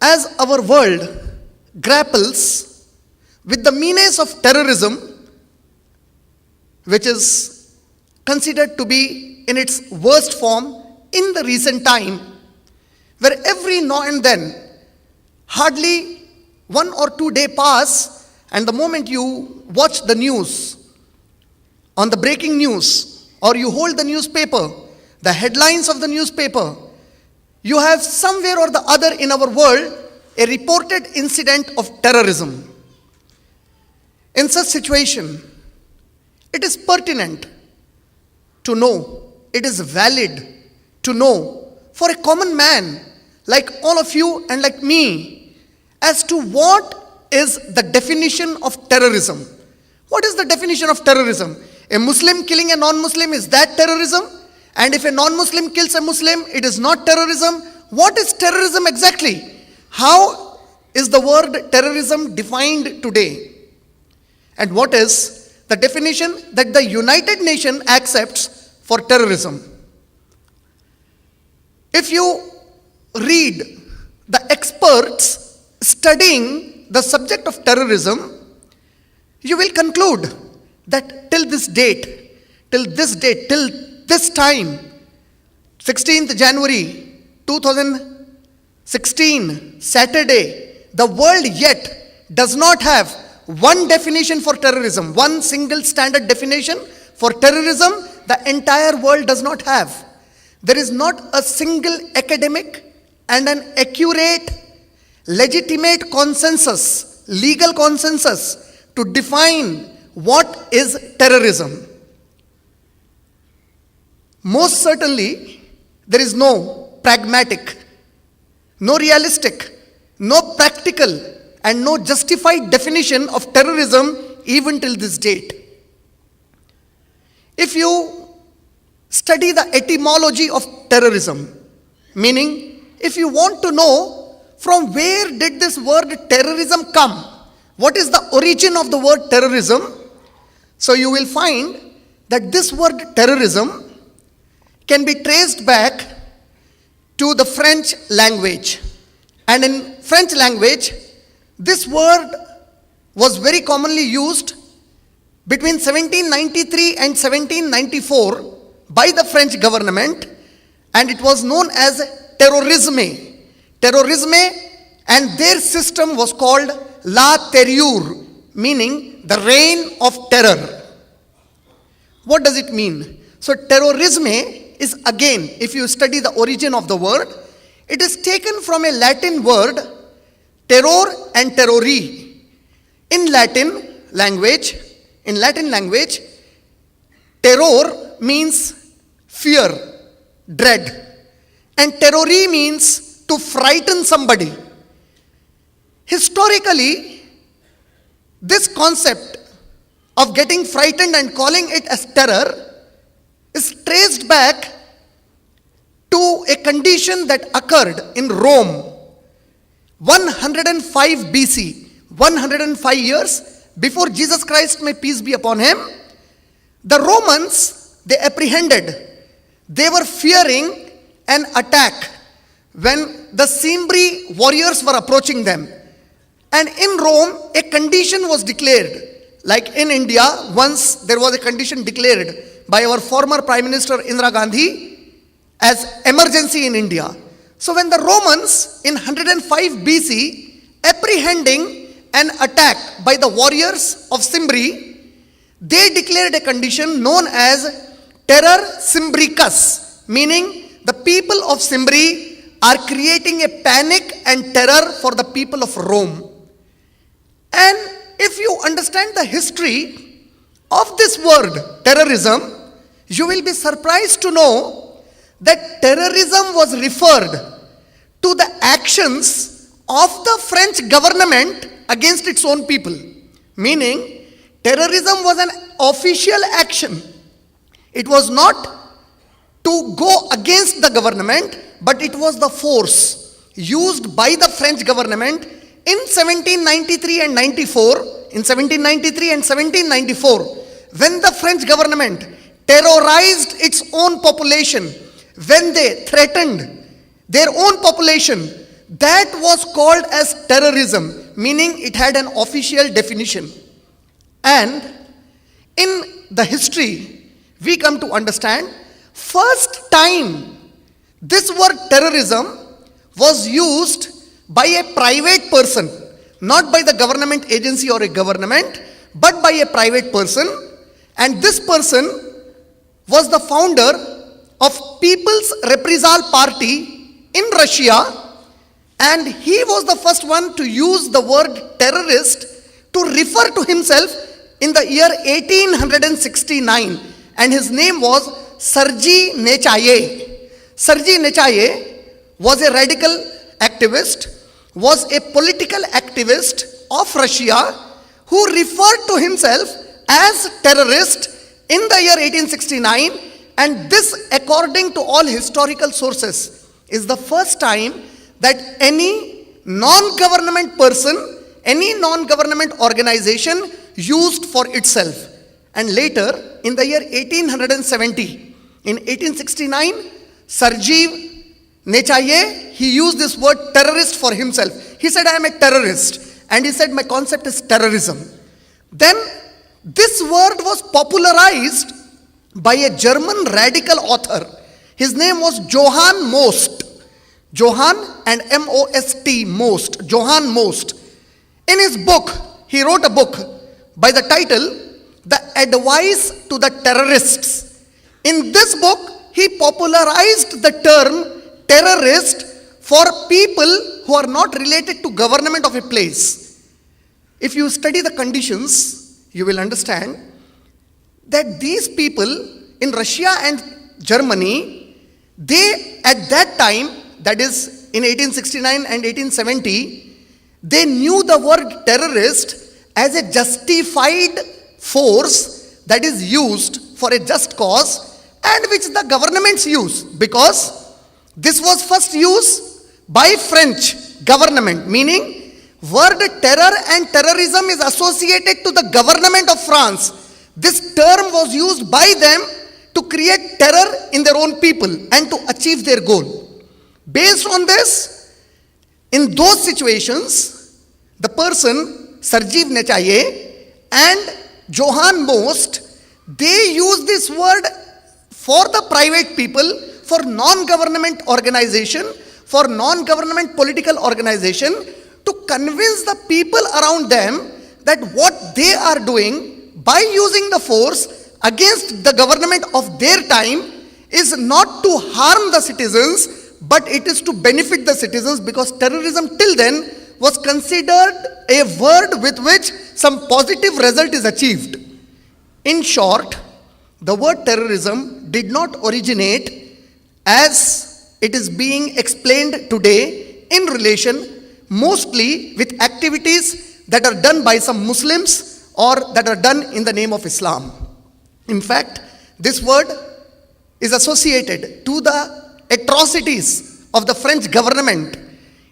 As our world grapples with the menace of terrorism, which is considered to be in its worst form in the recent time, where every now and then, hardly 1 or 2 days pass, and the moment you watch the news, on the breaking news, or you hold the newspaper, the headlines of the newspaper, you have somewhere or the other in our world a reported incident of terrorism. In such situation, it is pertinent to know, it is valid to know for a common man like all of you and like me as to what is the definition of terrorism. What is the definition of terrorism? A Muslim killing a non-Muslim, is that terrorism? And if a non-Muslim kills a Muslim, it is not terrorism. What is terrorism exactly? How is the word terrorism defined today? And what is the definition that the United Nations accepts for terrorism? If you read the experts studying the subject of terrorism, you will conclude that till this time, 16th January 2016, Saturday, the world yet does not have one definition for terrorism, one single standard definition for terrorism. The entire world does not have. There is not a single academic and an accurate, legitimate consensus, legal consensus to define what is terrorism. Most certainly, there is no pragmatic, no realistic, no practical, and no justified definition of terrorism even till this date. If you study the etymology of terrorism, meaning if you want to know from where did this word terrorism come, what is the origin of the word terrorism, so you will find that this word terrorism can be traced back to the French language. And in French language, this word was very commonly used between 1793 and 1794 by the French government, and it was known as terrorisme. Terrorisme, and their system was called la terreur, meaning the reign of terror. What does it mean? So terrorisme is, again, if you study the origin of the word, it is taken from a Latin word, terror and terrori. In Latin language, terror means fear, dread, and terrori means to frighten somebody. Historically, this concept of getting frightened and calling it as terror is traced back to a condition that occurred in Rome 105 BC, 105 years before Jesus Christ, may peace be upon him. The Romans, they apprehended, they were fearing an attack when the Cimbri warriors were approaching them. And in Rome, a condition was declared. Like in India, once there was a condition declared by our former Prime Minister Indira Gandhi as emergency in India. So when the Romans in 105 BC, apprehending an attack by the warriors of Cimbri, they declared a condition known as terror Cimbricus, meaning the people of Cimbri are creating a panic and terror for the people of Rome. And if you understand the history of this word, terrorism, you will be surprised to know that terrorism was referred to the actions of the French government against its own people. Meaning, terrorism was an official action. It was not to go against the government, but it was the force used by the French government in 1793 and 1794, when the French government terrorized its own population, when they threatened their own population, that was called as terrorism, meaning it had an official definition. And in the history, we come to understand, first time this word terrorism was used by a private person, not by the government agency or a government, but by a private person. And this person was the founder of People's Reprisal Party in Russia, and he was the first one to use the word terrorist to refer to himself in the year 1869, and his name was Sergei Nechayev. Sergei Nechayev was a radical activist, was a political activist of Russia who referred to himself as terrorist in the year 1869, and this, according to all historical sources, is the first time that any non-government person, any non-government organization used for itself. And later, in the year 1870, in 1869, Sergei Nechayev, he used this word terrorist for himself. He said, I am a terrorist. And he said, my concept is terrorism. Then, this word was popularized by a German radical author. His name was Johann Most. Johann and M-O-S-T, Most. Johann Most. In his book, he wrote a book by the title, The Advice to the Terrorists. In this book, he popularized the term terrorist for people who are not related to government of a place. If you study the conditions, you will understand that these people in Russia and Germany, they at that time, that is in 1869 and 1870, they knew the word terrorist as a justified force that is used for a just cause and which the governments use, because this was first used by French government, meaning word terror and terrorism is associated to the government of France. This term was used by them to create terror in their own people and to achieve their goal. Based on this, in those situations, the person, Sergei Nechayev and Johann Most, they use this word for the private people, for non-government organization, for non-government political organization, to convince the people around them that what they are doing by using the force against the government of their time is not to harm the citizens, but it is to benefit the citizens, because terrorism till then was considered a word with which some positive result is achieved. In short, the word terrorism did not originate as it is being explained today in relation mostly with activities that are done by some Muslims or that are done in the name of Islam. In fact, this word is associated to the atrocities of the French government.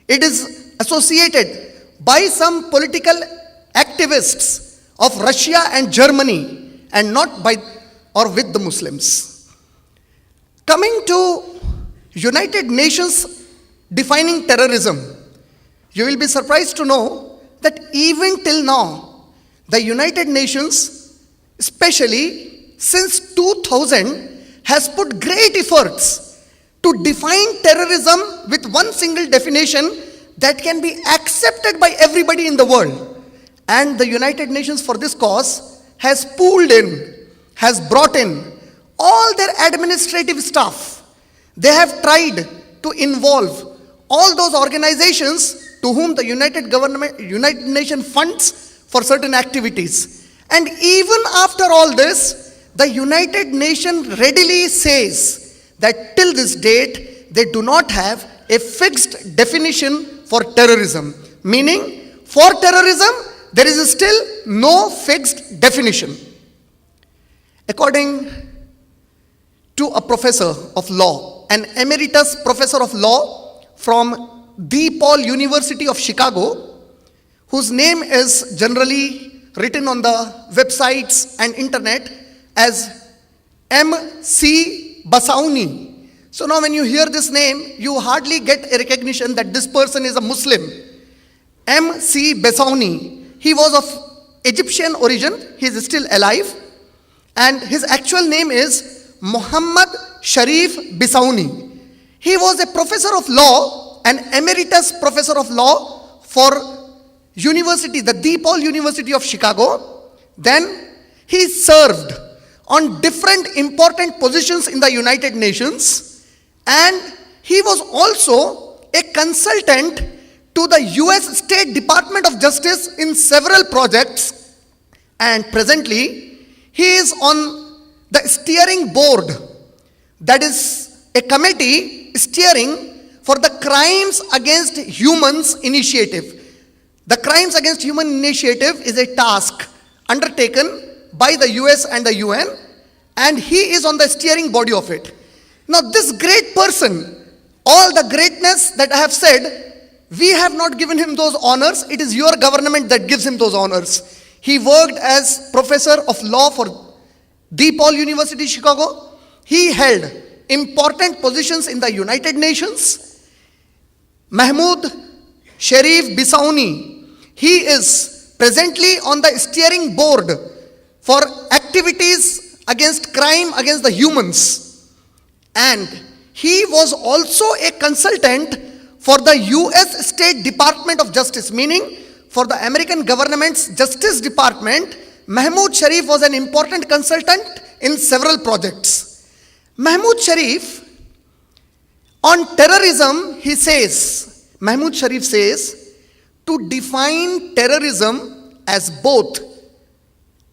It is associated by some political activists of Russia and Germany, and not by or with the Muslims. Coming to United Nations defining terrorism, you will be surprised to know that even till now, the United Nations, especially since 2000, has put great efforts to define terrorism with one single definition that can be accepted by everybody in the world. And the United Nations for this cause has pooled in, has brought in all their administrative staff. They have tried to involve all those organizations to whom the United Nations funds for certain activities. And even after all this, the United Nations readily says that till this date, they do not have a fixed definition for terrorism. Meaning, for terrorism, there is still no fixed definition. According to a professor of law, an emeritus professor of law from DePaul University of Chicago, whose name is generally written on the websites and internet as M.C. Basauni. So now when you hear this name, you hardly get a recognition that this person is a Muslim. M.C. Besauni. He was of Egyptian origin. He is still alive. And his actual name is Muhammad Sharif Besauni. He was a professor of law, an emeritus professor of law for university, the DePaul University of Chicago. Then he served on different important positions in the United Nations, and he was also a consultant to the US State Department of Justice in several projects, and presently he is on the steering board, that is a committee steering for the Crimes Against Humans initiative. The Crimes Against Human initiative is a task undertaken by the US and the UN, and he is on the steering body of it. Now this great person, all the greatness that I have said, we have not given him those honors. It is your government that gives him those honors. He worked as professor of law for DePaul University, Chicago. He held important positions in the United Nations. Mahmoud Sharif Besauni, he is presently on the steering board for activities against crime against the humans. And he was also a consultant for the US State Department of Justice, meaning for the American government's Justice Department. Mahmoud Sharif was an important consultant in several projects. Mahmoud Sharif, on terrorism, he says, Mahmoud Sharif says, to define terrorism as both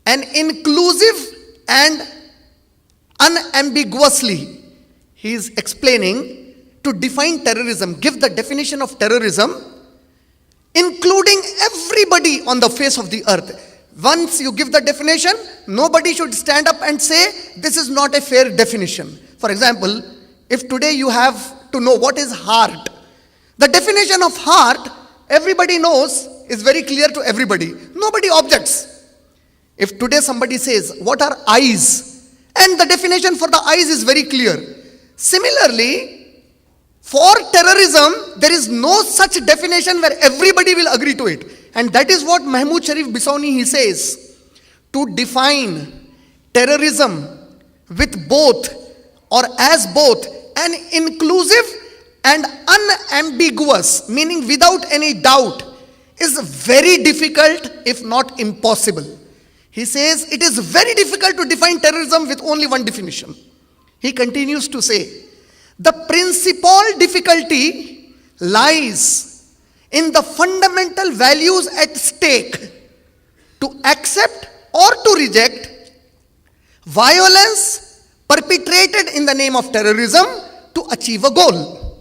an inclusive and unambiguously, he is explaining, to define terrorism, give the definition of terrorism, including everybody on the face of the earth. Once you give the definition, nobody should stand up and say, this is not a fair definition. For example, if today you have to know what is heart, the definition of heart, everybody knows, is very clear to everybody. Nobody objects. If today somebody says, what are eyes? And the definition for the eyes is very clear. Similarly, for terrorism, there is no such definition where everybody will agree to it. And that is what Mahmoud Sharif Besauni, he says, to define terrorism with both or as both an inclusive and unambiguous, meaning without any doubt, is very difficult, if not impossible. He says it is very difficult to define terrorism with only one definition. He continues to say, the principal difficulty lies in the fundamental values at stake to accept or to reject violence perpetrated in the name of terrorism to achieve a goal.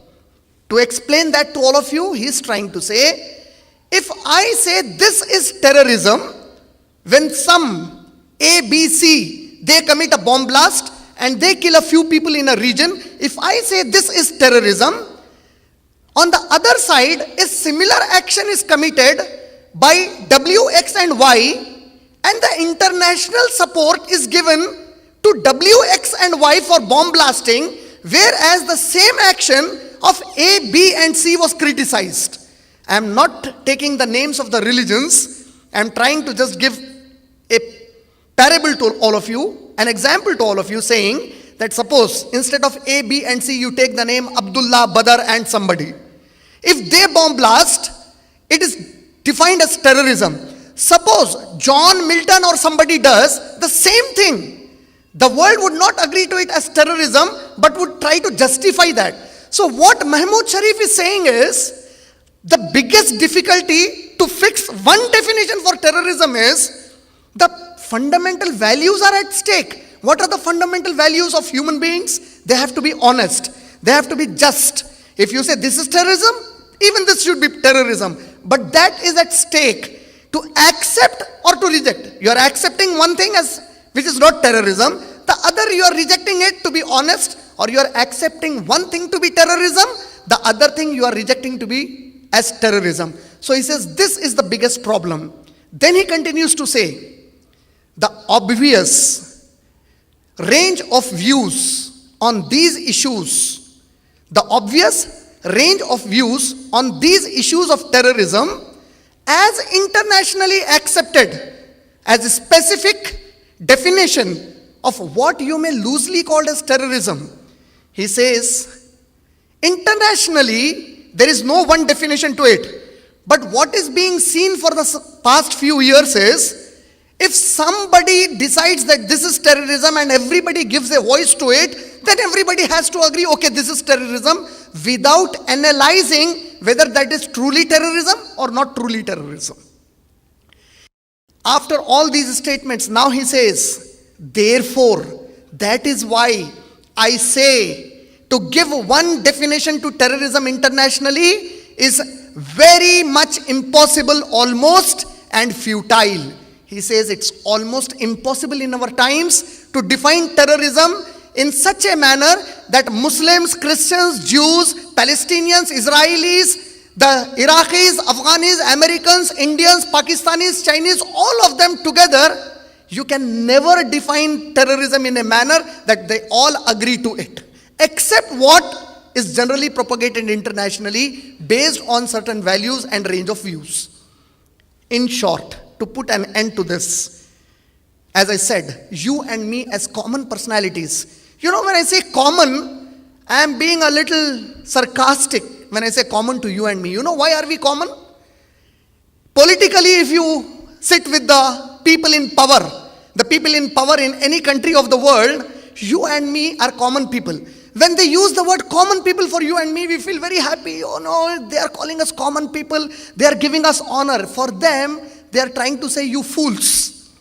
To explain that to all of you, he is trying to say, if I say this is terrorism, when some A, B, C, they commit a bomb blast and they kill a few people in a region, if I say this is terrorism, on the other side, a similar action is committed by W, X and Y, and the international support is given to W, X and Y for bomb blasting, whereas the same action of A, B and C was criticized. I am not taking the names of the religions. I am trying to just give a parable to all of you, an example to all of you, saying that suppose instead of A, B and C, you take the name Abdullah, Badr and somebody. If they bomb blast, it is defined as terrorism. Suppose John Milton or somebody does the same thing, the world would not agree to it as terrorism, but would try to justify that. So what Mahmoud Sharif is saying is, the biggest difficulty to fix one definition for terrorism is, the fundamental values are at stake. What are the fundamental values of human beings? They have to be honest. They have to be just. If you say this is terrorism, even this should be terrorism. But that is at stake. To accept or to reject. You are accepting one thing as which is not terrorism. The other you are rejecting it to be honest, or you are accepting one thing to be terrorism, the other thing you are rejecting to be as terrorism. So he says this is the biggest problem. Then he continues to say, the obvious range of views on these issues The obvious range of views on these issues of terrorism as internationally accepted as a specific definition of what you may loosely call as terrorism. He says, internationally, there is no one definition to it. But what is being seen for the past few years is, if somebody decides that this is terrorism and everybody gives a voice to it, then everybody has to agree, okay, this is terrorism, without analyzing whether that is truly terrorism or not truly terrorism. After all these statements, now he says, therefore, that is why I say to give one definition to terrorism internationally is very much impossible almost and futile. He says it's almost impossible in our times to define terrorism in such a manner that Muslims, Christians, Jews, Palestinians, Israelis, the Iraqis, Afghanis, Americans, Indians, Pakistanis, Chinese, all of them together, you can never define terrorism in a manner that they all agree to it. Except what is generally propagated internationally based on certain values and range of views. In short, to put an end to this, as I said, you and me as common personalities. You know, when I say common, I am being a little sarcastic when I say common to you and me. You know why are we common? Politically, if you sit with the people in power in any country of the world, you and me are common people. When they use the word common people for you and me, we feel very happy. Oh no, they are calling us common people. They are giving us honor. For them, they are trying to say, you fools.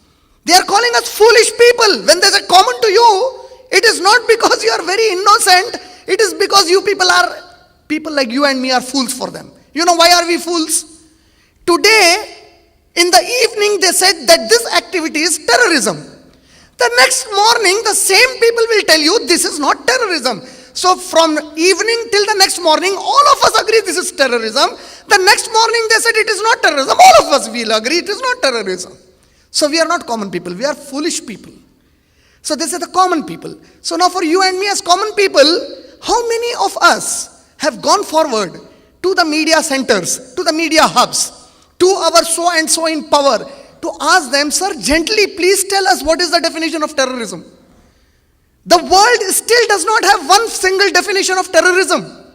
They are calling us foolish people. When they say common to you, it is not because you are very innocent. It is because you people like you and me are fools for them. You know why are we fools? Today, in the evening, they said that this activity is terrorism. The next morning, the same people will tell you this is not terrorism. So from evening till the next morning, all of us agree this is terrorism. The next morning they said it is not terrorism. All of us will agree it is not terrorism. So we are not common people. We are foolish people. So this is the common people. So now for you and me as common people, how many of us have gone forward to the media centers, to the media hubs, to our so and so in power, to ask them, sir, gently please tell us what is the definition of terrorism. The world still does not have one single definition of terrorism.